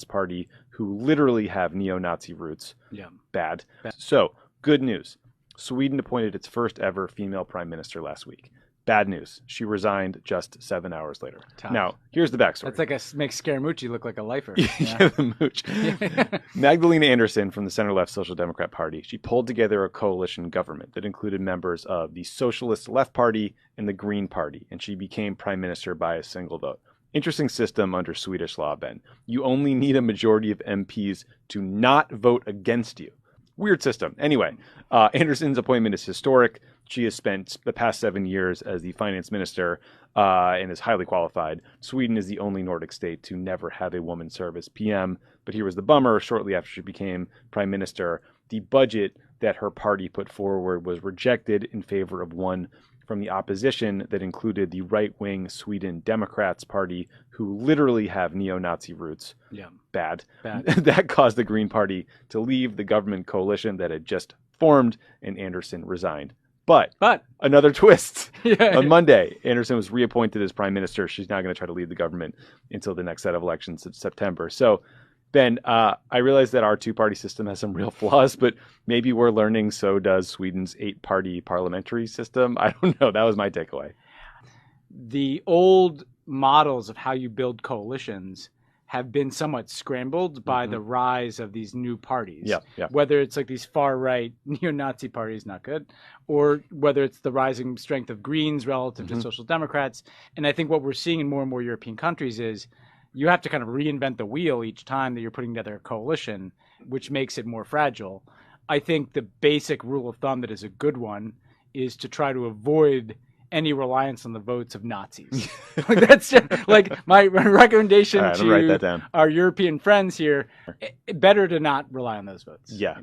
Party, who literally have neo-Nazi roots. Yeah. Bad. So, good news. Sweden appointed its first ever female prime minister last week. Bad news. She resigned just 7 hours later. Tough. Now, here's the backstory. That's like makes Scaramucci look like a lifer. Yeah, the mooch. Magdalena Andersson from the center-left Social Democrat Party, she pulled together a coalition government that included members of the Socialist Left Party and the Green Party, and she became prime minister by a single vote. Interesting system under Swedish law, Ben. You only need a majority of MPs to not vote against you. Weird system. Anyway, Andersson's appointment is historic. She has spent the past 7 years as the finance minister and is highly qualified. Sweden is the only Nordic state to never have a woman serve as PM. But here was the bummer. Shortly after she became prime minister, the budget that her party put forward was rejected in favor of one from the opposition that included the right-wing Sweden Democrats Party, who literally have neo-Nazi roots. Yeah. Bad. That caused the Green Party to leave the government coalition that had just formed, and Andersson resigned. But another twist. On Monday, Andersson was reappointed as prime minister. She's now going to try to lead the government until the next set of elections in September. So, Ben, I realize that our two-party system has some real flaws, but maybe we're learning so does Sweden's 8-party parliamentary system. I don't know. That was my takeaway. The old models of how you build coalitions have been somewhat scrambled by the rise of these new parties. Yeah. Whether it's like these far-right neo-Nazi parties, not good, or whether it's the rising strength of Greens relative to Social Democrats. And I think what we're seeing in more and more European countries is you have to kind of reinvent the wheel each time that you're putting together a coalition, which makes it more fragile. I think the basic rule of thumb that is a good one is to try to avoid any reliance on the votes of Nazis. That's just, like my recommendation to write that down. Our European friends here. Better to not rely on those votes. Yeah.